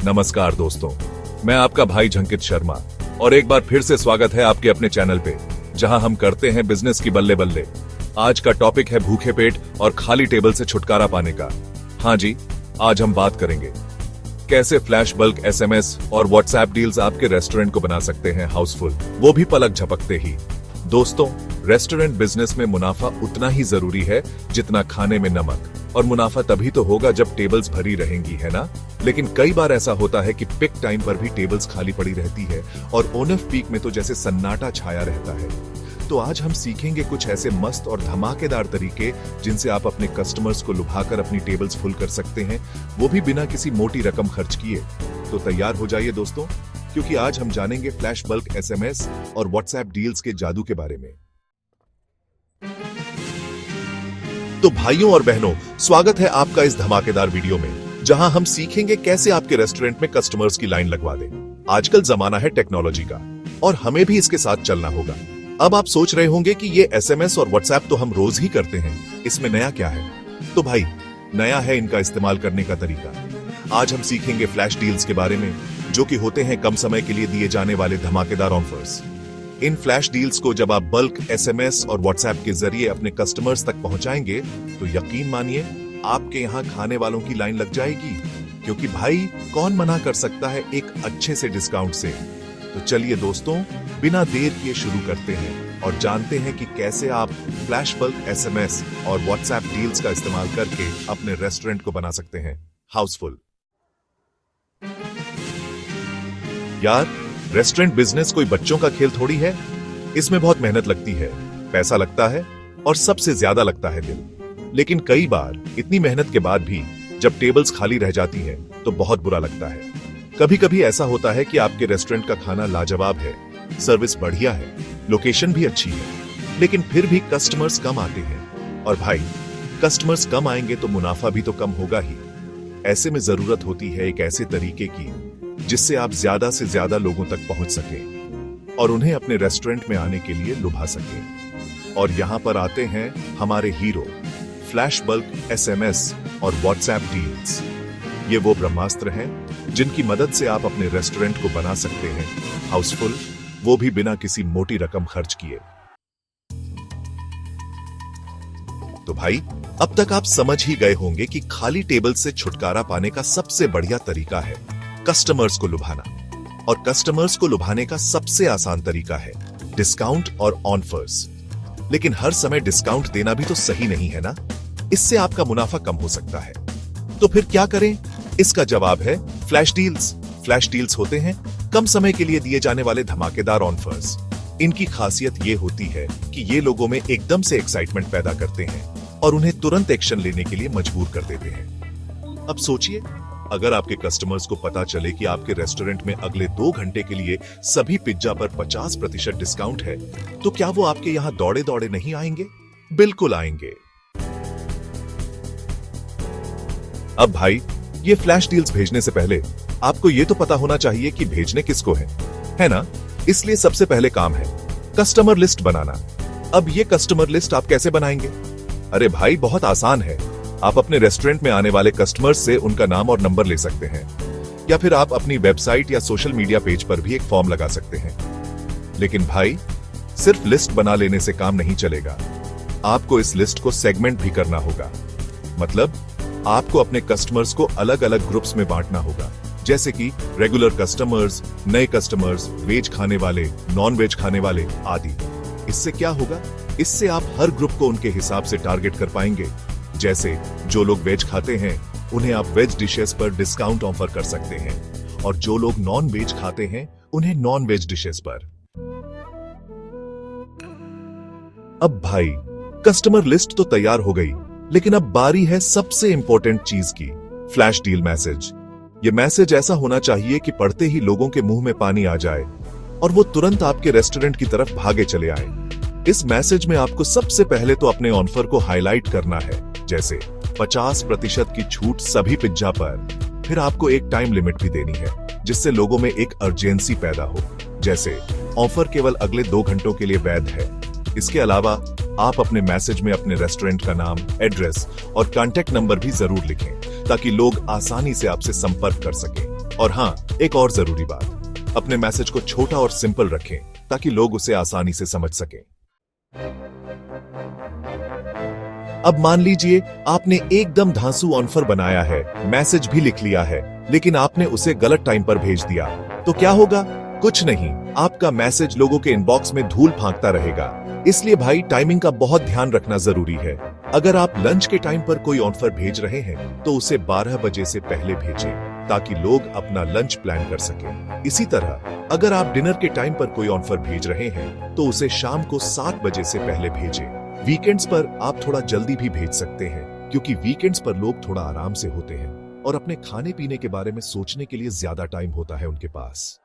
नमस्कार दोस्तों, मैं आपका भाई झंकित शर्मा और एक बार फिर से स्वागत है आपके अपने चैनल पे, जहां हम करते हैं बिजनेस की बल्ले बल्ले। आज का टॉपिक है भूखे पेट और खाली टेबल से छुटकारा पाने का। हाँ जी, आज हम बात करेंगे कैसे फ्लैश बल्क एसएमएस और व्हाट्सएप डील्स आपके रेस्टोरेंट को बना सकते हैं हाउसफुल, वो भी पलक झपकते ही। दोस्तों, रेस्टोरेंट बिजनेस में मुनाफा उतना ही जरूरी है जितना खाने में नमक, और मुनाफा तभी तो होगा जब टेबल्स भरी रहेंगी, है ना? लेकिन कई बार ऐसा होता है कि पिक टाइम पर भी टेबल्स खाली पड़ी रहती है और ऑन ऑफ पीक में तो जैसे सन्नाटा छाया रहता है। तो आज हम सीखेंगे कुछ ऐसे मस्त और धमाकेदार तरीके जिनसे आप अपने कस्टमर्स को लुभाकर अपनी टेबल्स फुल कर सकते हैं, वो भी बिना किसी मोटी रकम खर्च किए। तो तैयार हो जाइए दोस्तों, क्योंकि आज हम जानेंगे फ्लैश बल्क एसएमएस और व्हाट्सएप डील्स के जादू के बारे में। तो भाइयों और बहनों, स्वागत है आपका इस धमाकेदार वीडियो में, जहां हम सीखेंगे कैसे आपके रेस्टोरेंट में कस्टमर्स की लाइन लगवा दें। आजकल जमाना है टेक्नोलॉजी का और हमें भी इसके साथ चलना होगा। अब आप सोच रहे होंगे कि ये एसएमएस और व्हाट्सएप तो हम रोज ही करते हैं, इसमें नया क्या है? तो भाई, नया है इनका इस्तेमाल करने का तरीका। आज हम सीखेंगे फ्लैश डील्स के बारे में, जो कि होते हैं कम समय के लिए दिए जाने वाले धमाकेदार ऑफर्स। इन फ्लैश डील्स को जब आप बल्क एसएमएस और व्हाट्सएप के जरिए अपने कस्टमर्स तक पहुंचाएंगे तो यकीन मानिए आपके यहां खाने वालों की लाइन लग जाएगी, क्योंकि भाई कौन मना कर सकता है एक अच्छे से डिस्काउंट से। तो चलिए दोस्तों, बिना देर किए शुरू करते हैं और जानते हैं कि कैसे आप फ्लैश बल्क एसएमएस और व्हाट्सएप डील्स का इस्तेमाल करके अपने रेस्टोरेंट को बना सकते हैं हाउसफुल। यार, रेस्टोरेंट बिजनेस कोई बच्चों का खेल थोड़ी है। इसमें बहुत मेहनत लगती है, पैसा लगता है और सबसे ज्यादा लगता है दिल। लेकिन कई बार इतनी मेहनत के बाद भी जब टेबल्स खाली रह जाती हैं तो बहुत बुरा लगता है। कभी कभी ऐसा होता है कि आपके रेस्टोरेंट का खाना लाजवाब है, सर्विस बढ़िया है, लोकेशन भी अच्छी है, लेकिन फिर भी कस्टमर्स कम आते हैं। और भाई, कस्टमर्स कम आएंगे तो मुनाफा भी तो कम होगा ही। ऐसे में जरूरत होती है एक ऐसे तरीके की जिससे आप ज्यादा से ज्यादा लोगों तक पहुंच सकें और उन्हें अपने रेस्टोरेंट में आने के लिए लुभा सकें। और यहां पर आते हैं हमारे हीरो, फ्लैश बल्क एसएमएस और व्हाट्सएप डील्स। ये वो ब्रह्मास्त्र हैं जिनकी मदद से आप अपने रेस्टोरेंट को बना सकते हैं हाउसफुल, वो भी बिना किसी मोटी रकम खर्च किए। तो भाई, अब तक आप समझ ही गए होंगे कि खाली टेबल से छुटकारा पाने का सबसे बढ़िया तरीका है कस्टमर्स को लुभाना, और कस्टमर्स को लुभाने का सबसे आसान तरीका है डिस्काउंट और ऑफर्स। लेकिन हर समय डिस्काउंट देना भी तो सही नहीं है ना, इससे आपका मुनाफा कम हो सकता है। तो फिर क्या करें? इसका जवाब है फ्लैश डील्स। फ्लैश डील्स होते हैं कम समय के लिए दिए जाने वाले धमाकेदार ऑफर्स। इनकी खासियत ये होती है कि ये लोगों में एकदम से एक्साइटमेंट पैदा करते हैं और उन्हें तुरंत एक्शन लेने के लिए मजबूर कर देते हैं। अब सोचिए, अगर आपके कस्टमर्स को पता चले कि आपके रेस्टोरेंट में अगले 2 घंटे के लिए सभी पिज्जा पर 50% डिस्काउंट है, तो क्या वो आपके यहां दौड़े दौड़े नहीं आएंगे? बिल्कुल आएंगे। अब भाई, ये फ्लैश डील्स भेजने से पहले आपको ये तो पता होना चाहिए कि भेजने किसको है ना? इसलिए सबसे पहले काम है कस्टमर लिस्ट बनाना। अब ये कस्टमर लिस्ट आप कैसे बनाएंगे? अरे भाई, बहुत आसान है। आप अपने रेस्टोरेंट में आने वाले कस्टमर्स से उनका नाम और नंबर ले सकते हैं, या फिर आप अपनी वेबसाइट या सोशल मीडिया पेज पर भी एक फॉर्म लगा सकते हैं। लेकिन भाई, सिर्फ लिस्ट बना लेने से काम नहीं चलेगा। आपको इस लिस्ट को सेगमेंट भी करना होगा। मतलब, आपको अपने कस्टमर्स को अलग अलग ग्रुप्स में बांटना होगा, जैसे कि रेगुलर कस्टमर्स, नए कस्टमर्स, वेज खाने वाले, नॉन वेज खाने वाले आदि। इससे क्या होगा? इससे आप हर ग्रुप को उनके हिसाब से टारगेट कर पाएंगे। जैसे जो लोग वेज खाते हैं उन्हें आप वेज डिशेस पर डिस्काउंट ऑफर कर सकते हैं, और जो लोग नॉन वेज खाते हैं उन्हें नॉन वेज डिशेस पर। अब भाई, कस्टमर लिस्ट तो तैयार हो गई, लेकिन अब बारी है सबसे इंपॉर्टेंट चीज की, फ्लैश डील मैसेज। ये मैसेज ऐसा होना चाहिए कि पढ़ते ही लोगों के मुंह में पानी आ जाए और वो तुरंत आपके रेस्टोरेंट की तरफ भागे चले आए। इस मैसेज में आपको सबसे पहले तो अपने ऑफर को हाईलाइट करना है, जैसे 50% की छूट सभी पिज्जा पर। फिर आपको एक टाइम लिमिट भी देनी है, जिससे लोगों में एक अर्जेंसी पैदा हो, जैसे ऑफर केवल अगले 2 घंटों के लिए वैध है। इसके अलावा आप अपने मैसेज में अपने रेस्टोरेंट का नाम, एड्रेस और कॉन्टैक्ट नंबर भी जरूर लिखें, ताकि लोग आसानी से आपसे संपर्क कर सकें और हाँ, एक और जरूरी बात, अपने मैसेज को छोटा और सिंपल रखें ताकि लोग उसे आसानी से समझ सकें। अब मान लीजिए आपने एकदम धांसू ऑफर बनाया है, मैसेज भी लिख लिया है, लेकिन आपने उसे गलत टाइम पर भेज दिया, तो क्या होगा? कुछ नहीं, आपका मैसेज लोगों के इनबॉक्स में धूल फांकता रहेगा। इसलिए भाई टाइमिंग का बहुत ध्यान रखना जरूरी है। अगर आप लंच के टाइम पर कोई ऑफर भेज रहे हैं तो उसे 12 बजे से पहले भेजें ताकि लोग अपना लंच प्लान कर सकें। इसी तरह अगर आप डिनर के टाइम पर कोई ऑफर भेज रहे हैं तो उसे शाम को 7 बजे से पहले भेजें। वीकेंड्स पर आप थोड़ा जल्दी भी भेज सकते हैं क्योंकि वीकेंड्स पर लोग थोड़ा आराम से होते हैं और अपने खाने पीने के बारे में सोचने के लिए ज्यादा टाइम होता है उनके पास।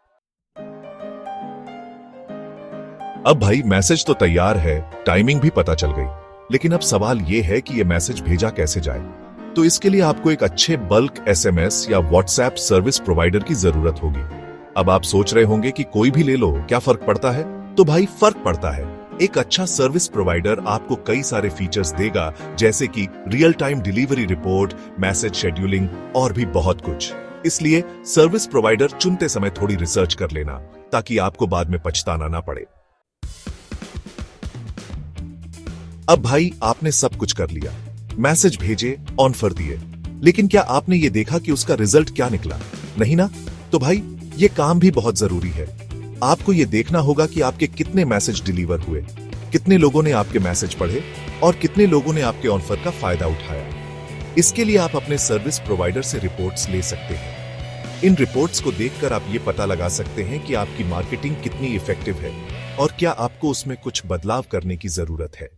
अब भाई मैसेज तो तैयार है, टाइमिंग भी पता चल गई, लेकिन अब सवाल यह है कि यह मैसेज भेजा कैसे जाए। तो इसके लिए आपको एक अच्छे बल्क एसएमएस या व्हाट्सएप सर्विस प्रोवाइडर की जरूरत होगी। अब आप सोच रहे होंगे कि कोई भी ले लो, क्या फर्क पड़ता है? तो भाई फर्क पड़ता है। एक अच्छा सर्विस प्रोवाइडर आपको कई सारे फीचर्स देगा, जैसे कि real time delivery report, message scheduling और भी बहुत कुछ। इसलिए सर्विस प्रोवाइडर चुनते समय थोड़ी रिसर्च कर लेना ताकि आपको बाद में पछताना ना पड़े। अब भाई आपने सब कुछ कर लिया, मैसेज भेजे, ऑफर दिए, लेकिन क्या आपने ये देखा कि उसका रिजल्ट क्या निकला? नहीं ना? तो भाई ये काम भी बहुत जरूरी है। आपको ये देखना होगा कि आपके कितने मैसेज डिलीवर हुए, कितने लोगों ने आपके मैसेज पढ़े और कितने लोगों ने आपके ऑफर का फायदा उठाया। इसके लिए आप अपने सर्विस प्रोवाइडर से रिपोर्ट्स ले सकते हैं। इन रिपोर्ट्स को देखकर आप ये पता लगा सकते हैं कि आपकी मार्केटिंग कितनी इफेक्टिव है और क्या आपको उसमें कुछ बदलाव करने की जरूरत है।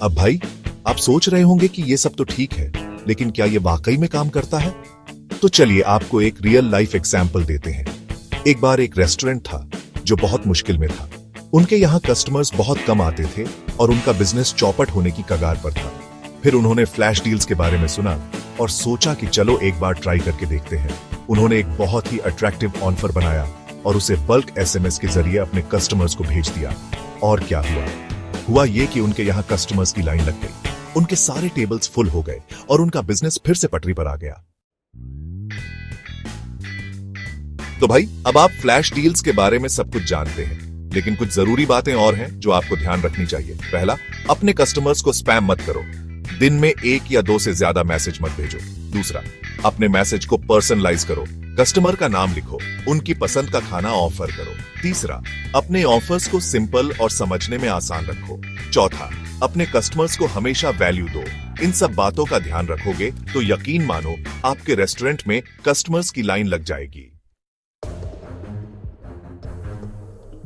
अब भाई आप सोच रहे होंगे कि ये सब तो ठीक है, लेकिन क्या ये वाकई में काम करता है? तो चलिए आपको एक रियल लाइफ एग्जाम्पल देते हैं। एक बार एक रेस्टोरेंट था जो बहुत मुश्किल में था। उनके यहाँ कस्टमर्स बहुत कम आते थे और उनका बिजनेस चौपट होने की कगार पर था। फिर उन्होंने फ्लैश डील्स के बारे में सुना और सोचा कि चलो एक बार ट्राई करके देखते हैं। उन्होंने एक बहुत ही अट्रैक्टिव ऑफर बनाया और उसे बल्क एसएमएस के जरिए अपने कस्टमर्स को भेज दिया। और क्या हुआ ये कि उनके यहाँ कस्टमर्स की लाइन लग गई, उनके सारे टेबल्स फुल हो गए और उनका बिजनेस फिर से पटरी पर आ गया। तो भाई अब आप फ्लैश डील्स के बारे में सब कुछ जानते हैं, लेकिन कुछ जरूरी बातें और हैं जो आपको ध्यान रखनी चाहिए। पहला, अपने कस्टमर्स को स्पैम मत करो। दिन में 1 या 2 से ज्यादा मैसेज मत भेजो। दूसरा, अपने मैसेज को पर्सनलाइज करो। कस्टमर का नाम लिखो, उनकी पसंद का खाना ऑफर करो। तीसरा, अपने ऑफर्स को सिंपल और समझने में आसान रखो। चौथा, अपने कस्टमर्स को हमेशा वैल्यू दो। इन सब बातों का ध्यान रखोगे तो यकीन मानो आपके रेस्टोरेंट में कस्टमर्स की लाइन लग जाएगी।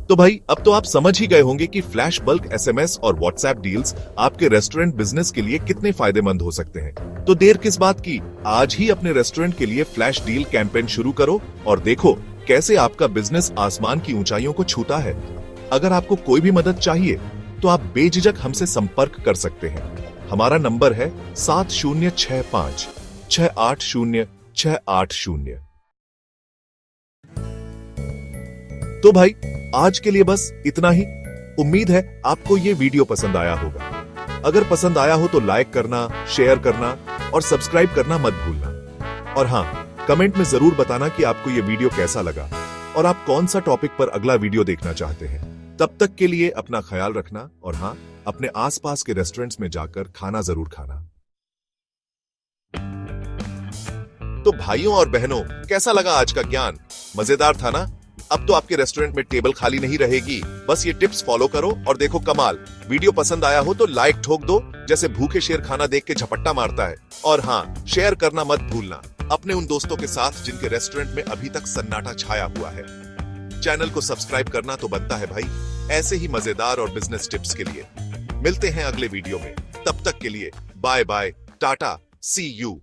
तो भाई अब तो आप समझ ही गए होंगे कि फ्लैश बल्क एसएमएस और व्हाट्सएप डील्स आपके रेस्टोरेंट बिजनेस के लिए कितने फायदेमंद हो सकते हैं। तो देर किस बात की, आज ही अपने रेस्टोरेंट के लिए फ्लैश डील कैंपेन शुरू करो और देखो कैसे आपका बिजनेस आसमान की ऊंचाइयों को छूता है। अगर आपको कोई भी मदद चाहिए तो आप बेझिझक हमसे संपर्क कर सकते हैं। हमारा नंबर है 7065 680 680। तो भाई आज के लिए बस इतना ही। उम्मीद है आपको ये वीडियो पसंद आया होगा। अगर पसंद आया हो तो लाइक करना, शेयर करना और सब्सक्राइब करना मत भूलना। और हाँ, कमेंट में जरूर बताना कि आपको ये वीडियो कैसा लगा और आप कौन सा टॉपिक पर अगला वीडियो देखना चाहते हैं। तब तक के लिए अपना ख्याल रखना और हाँ, अपने आसपास के रेस्टोरेंट्स में जाकर खाना जरूर खाना। तो भाइयों और बहनों, कैसा लगा आज का ज्ञान? मजेदार था ना? अब तो आपके रेस्टोरेंट में टेबल खाली नहीं रहेगी। बस ये टिप्स फॉलो करो और देखो कमाल। वीडियो पसंद आया हो तो लाइक ठोक दो, जैसे भूखे शेर खाना देख के झपट्टा मारता है। और हाँ, शेयर करना मत भूलना अपने उन दोस्तों के साथ जिनके रेस्टोरेंट में अभी तक सन्नाटा छाया हुआ है। चैनल को सब्सक्राइब करना तो बनता है भाई, ऐसे ही मजेदार और बिजनेस टिप्स के लिए। मिलते हैं अगले वीडियो में, तब तक के लिए bye bye, tata, see you.